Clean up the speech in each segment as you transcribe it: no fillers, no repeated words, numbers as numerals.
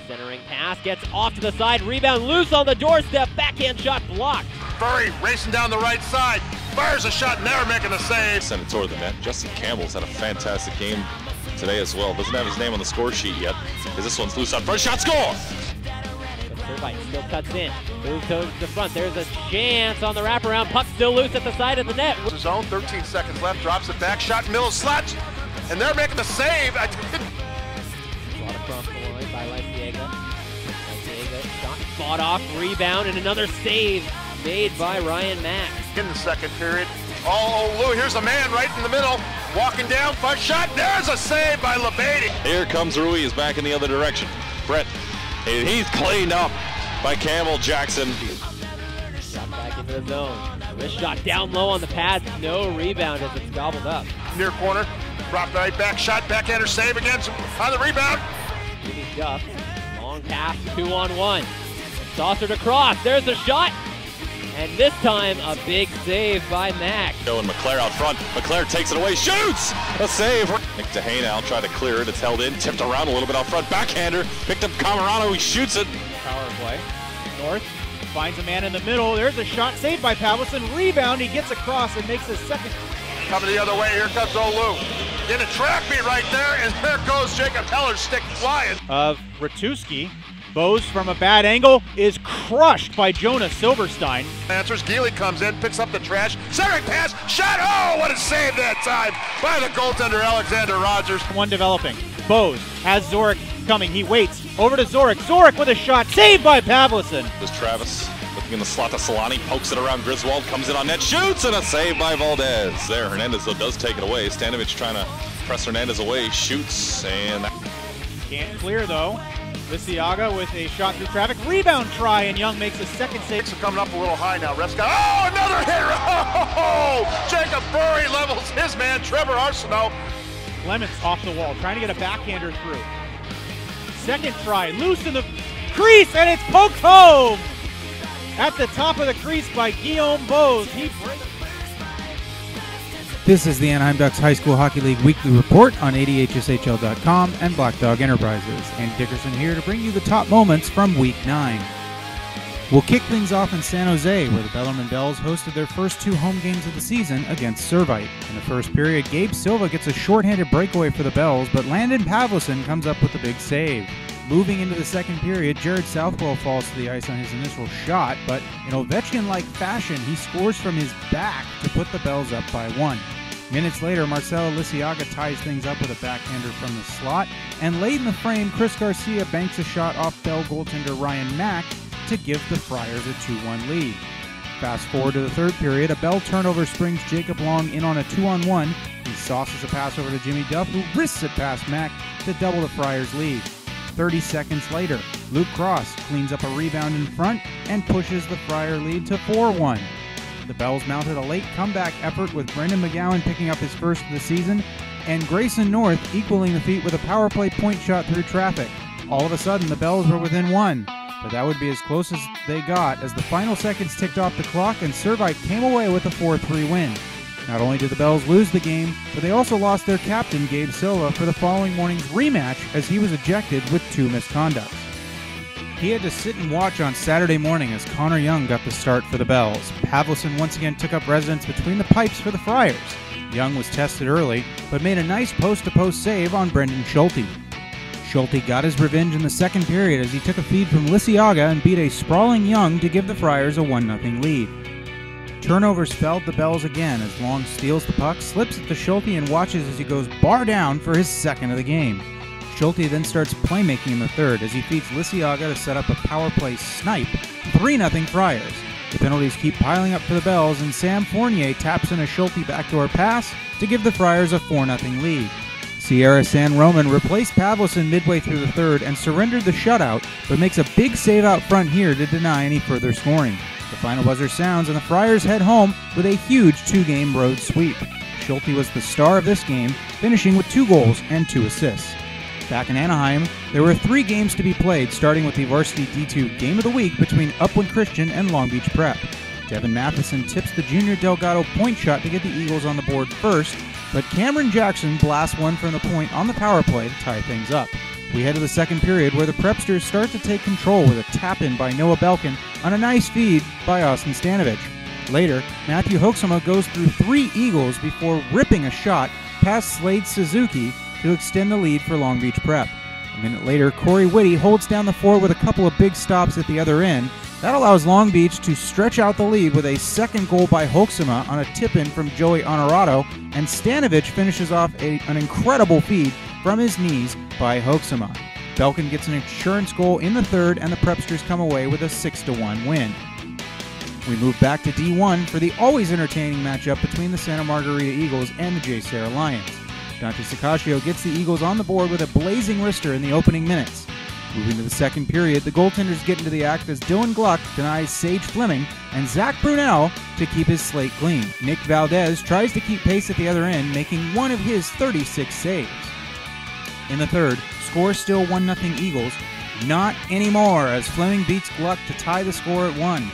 Centering pass, gets off to the side, rebound loose on the doorstep, backhand shot blocked. Furry racing down the right side, fires a shot, never making the save. Sent it toward the net. Justin Campbell's had a fantastic game today as well. Doesn't have his name on the score sheet yet, because this one's loose on first shot, score! Servite still cuts in, moves to the front, there's a chance on the wraparound, puck still loose at the side of the net. His own, 13 seconds left, drops it back, shot middle slot, and they're making the save. Shot across the line by Lysiega. Lysiega shot fought off, rebound, and another save made by Ryan Mack. In the second period, Lou, here's a man right in the middle, walking down, first shot, there's a save by Labate. Here comes Rui, is back in the other direction. Brett, he's cleaned up by Campbell Jackson. Shot back into the zone. Wrist shot down low on the pads, no rebound as it's gobbled up. Near corner, dropped right back, shot, backhander save again on the rebound. Jimmy Duff, long pass, 2-on-1. Saucered across, there's the shot. And this time, a big save by Mack. And McClare out front. McClare takes it away, shoots! A save. Nick DeHane out, tried to clear it. It's held in, tipped around a little bit out front. Backhander, picked up Camarano, he shoots it. Power play. North finds a man in the middle. There's a shot saved by Pavlison. Rebound, he gets across and makes his second. Coming the other way, here comes Olu. In a track meet right there, and there goes Jacob Heller's stick flying. Of Ratuski. Bose from a bad angle is crushed by Jonas Silverstein. Answers, Geely comes in, picks up the trash, centering pass, shot, oh, what a save that time by the goaltender Alexander Rogers. One developing. Bose has Zorik coming, he waits, over to Zorik. Zorik with a shot, saved by Pavlison. There's Travis looking in the slot to Solani, pokes it around Griswold, comes in on net, shoots, and a save by Valdez. There, Hernandez though does take it away. Stanovich trying to press Hernandez away, shoots, and can't clear though. Lysiega with a shot through traffic, rebound try, and Young makes a second save. It's coming up a little high now. Ref's got, oh, another hit! Oh, Jacob Furry levels his man, Trevor Arsenault. Clements off the wall, trying to get a backhander through. Second try, loose in the crease, and it's poked home! At the top of the crease by Guillaume Bose. He breaks. This is the Anaheim Ducks High School Hockey League Weekly Report on ADHSHL.com and Black Dog Enterprises. Andy Dickerson here to bring you the top moments from Week 9. We'll kick things off in San Jose, where the Bellarmine Bells hosted their first two home games of the season against Servite. In the first period, Gabe Silva gets a shorthanded breakaway for the Bells, but Landon Pavlison comes up with a big save. Moving into the second period, Jared Southwell falls to the ice on his initial shot, but in Ovechkin-like fashion, he scores from his back to put the Bells up by 1. Minutes later, Marcelo Lysiega ties things up with a backhander from the slot, and late in the frame, Chris Garcia banks a shot off Bell goaltender Ryan Mack to give the Friars a 2-1 lead. Fast forward to the third period, a Bell turnover springs Jacob Long in on a 2-on-1. He sauces a pass over to Jimmy Duff, who wrists it past Mack to double the Friars' lead. 30 seconds later, Luke Cross cleans up a rebound in front and pushes the Friar lead to 4-1. The Bells mounted a late comeback effort with Brendan McGowan picking up his first of the season and Grayson North equaling the feat with a power play point shot through traffic. All of a sudden, the Bells were within 1, but that would be as close as they got as the final seconds ticked off the clock and Servite came away with a 4-3 win. Not only did the Bells lose the game, but they also lost their captain, Gabe Silva, for the following morning's rematch as he was ejected with 2 misconducts. He had to sit and watch on Saturday morning as Connor Young got the start for the Bells. Pavlison once again took up residence between the pipes for the Friars. Young was tested early, but made a nice post-to-post save on Brendan Schulte. Schulte got his revenge in the second period as he took a feed from Lysiega and beat a sprawling Young to give the Friars a 1-0 lead. Turnovers felled the Bells again as Long steals the puck, slips it to Schulte, and watches as he goes bar down for his second of the game. Schulte then starts playmaking in the third as he feeds Lysiega to set up a power play snipe, 3-0 Friars. The penalties keep piling up for the Bells, and Sam Fournier taps in a Schulte backdoor pass to give the Friars a 4-0 lead. Sierra San Roman replaced Pavlison midway through the third and surrendered the shutout, but makes a big save out front here to deny any further scoring. The final buzzer sounds and the Friars head home with a huge 2-game road sweep. Schulte was the star of this game, finishing with 2 goals and 2 assists. Back in Anaheim, there were 3 games to be played, starting with the Varsity D2 Game of the Week between Upland Christian and Long Beach Prep. Devin Matheson tips the Junior Delgado point shot to get the Eagles on the board first, but Cameron Jackson blasts one from the point on the power play to tie things up. We head to the second period where the Prepsters start to take control with a tap-in by Noah Belkin on a nice feed by Austin Stanovich. Later, Matthew Hoeksema goes through 3 Eagles before ripping a shot past Slade Suzuki to extend the lead for Long Beach Prep. A minute later, Corey Whitty holds down the fort with a couple of big stops at the other end. That allows Long Beach to stretch out the lead with a second goal by Hoeksema on a tip-in from Joey Honorato, and Stanovich finishes off an incredible feed from his knees by Hoeksema. Belkin gets an insurance goal in the third, and the Prepsters come away with a 6-1 win. We move back to D1 for the always entertaining matchup between the Santa Margarita Eagles and the JSerra Lions. Dante Sicaccio gets the Eagles on the board with a blazing wrister in the opening minutes. Moving to the second period, the goaltenders get into the act as Dylan Gluck denies Sage Fleming and Zach Brunel to keep his slate clean. Nick Valdez tries to keep pace at the other end, making one of his 36 saves. In the third, score still 1-0 Eagles. Not anymore, as Fleming beats Gluck to tie the score at 1.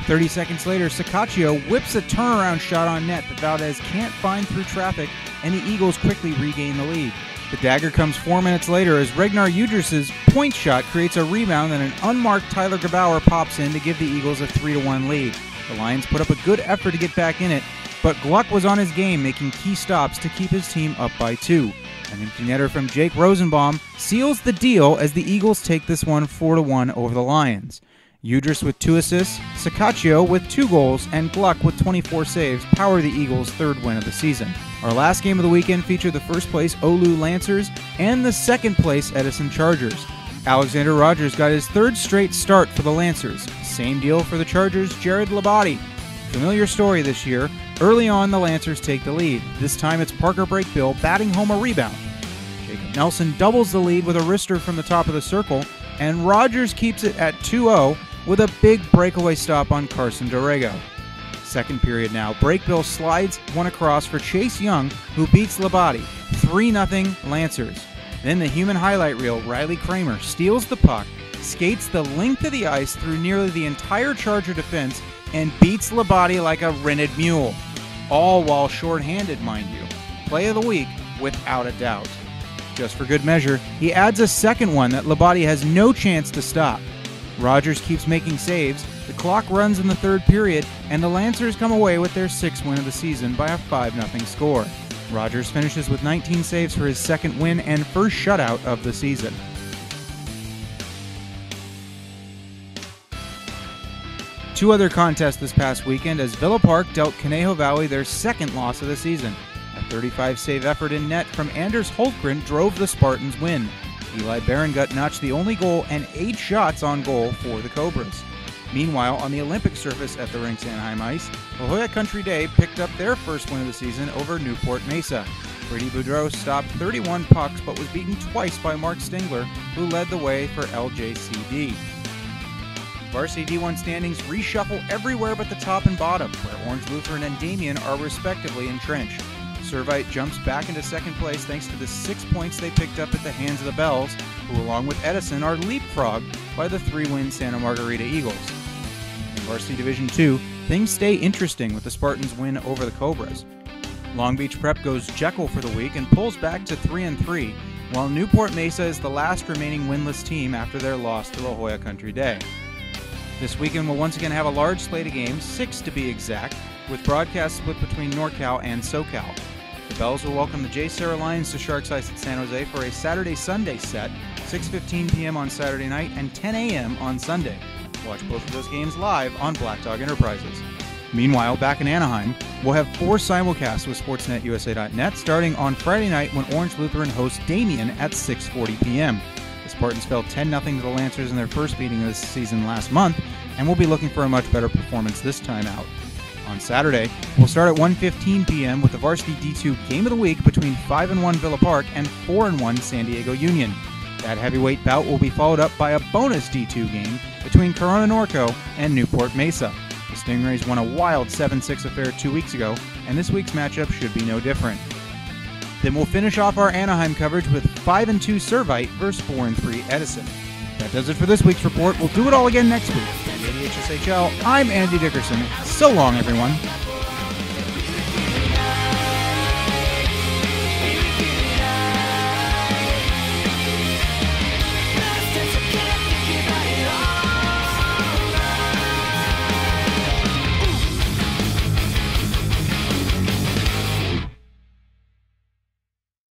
30 seconds later, Sicaccio whips a turnaround shot on net that Valdez can't find through traffic, and the Eagles quickly regain the lead. The dagger comes 4 minutes later as Regnar Udrus's point shot creates a rebound and an unmarked Tyler Grabauer pops in to give the Eagles a 3-1 lead. The Lions put up a good effort to get back in it, but Gluck was on his game, making key stops to keep his team up by 2. An empty netter from Jake Rosenbaum seals the deal as the Eagles take this one 4-1 over the Lions. Udrus with 2 assists, Sicaccio with 2 goals, and Gluck with 24 saves power the Eagles' 3rd win of the season. Our last game of the weekend featured the first place Oulu Lancers and the second place Edison Chargers. Alexander Rogers got his 3rd straight start for the Lancers. Same deal for the Chargers' Jared Labate. Familiar story this year. Early on, the Lancers take the lead. This time it's Parker Breakbill batting home a rebound. Jacob Nelson doubles the lead with a wrister from the top of the circle, and Rogers keeps it at 2-0 with a big breakaway stop on Carson Dorrego. Second period now. Breakbill slides one across for Chase Young, who beats Labate. 3-0 Lancers. Then the human highlight reel, Riley Kramer, steals the puck, skates the length of the ice through nearly the entire Charger defense, and beats Labate like a rented mule. All while shorthanded, mind you. Play of the week, without a doubt. Just for good measure, he adds a second one that Labate has no chance to stop. Rogers keeps making saves, the clock runs in the third period, and the Lancers come away with their 6th win of the season by a 5-0 score. Rogers finishes with 19 saves for his 2nd win and first shutout of the season. Two other contests this past weekend as Villa Park dealt Conejo Valley their 2nd loss of the season. A 35-save effort in net from Anders Holtgren drove the Spartans' win. Eli Berengut notched the only goal and 8 shots on goal for the Cobras. Meanwhile, on the Olympic surface at the rink's Anaheim ice, La Jolla Country Day picked up their 1st win of the season over Newport Mesa. Brady Boudreau stopped 31 pucks but was beaten twice by Mark Stingler, who led the way for LJCD. Varsity D1 standings reshuffle everywhere but the top and bottom, where Orange Lutheran and Damien are respectively entrenched. Servite jumps back into 2nd place thanks to the 6 points they picked up at the hands of the Bells, who along with Edison are leapfrogged by the 3-win Santa Margarita Eagles. In Varsity Division 2, things stay interesting with the Spartans' win over the Cobras. Long Beach Prep goes Jekyll for the week and pulls back to 3-3, while Newport Mesa is the last remaining winless team after their loss to La Jolla Country Day. This weekend we'll once again have a large slate of games, 6 to be exact, with broadcasts split between NorCal and SoCal. The Bells will welcome the JSerra Lions to Sharks Ice at San Jose for a Saturday-Sunday set, 6:15 p.m. on Saturday night and 10 a.m. on Sunday. Watch both of those games live on Black Dog Enterprises. Meanwhile, back in Anaheim, we'll have 4 simulcasts with SportsNetUSA.net starting on Friday night when Orange Lutheran hosts Damien at 6:40 p.m. The Spartans fell 10-0 to the Lancers in their first meeting of the season last month, and we'll be looking for a much better performance this time out. On Saturday, we'll start at 1:15 p.m. with the Varsity D2 Game of the Week between 5-1 Villa Park and 4-1 San Diego Union. That heavyweight bout will be followed up by a bonus D2 game between Corona Norco and Newport Mesa. The Stingrays won a wild 7-6 affair 2 weeks ago, and this week's matchup should be no different. Then we'll finish off our Anaheim coverage with 5-2 Servite versus 4-3 Edison. That does it for this week's report. We'll do it all again next week. From ADHSHL, I'm Andy Dickerson. So long, everyone.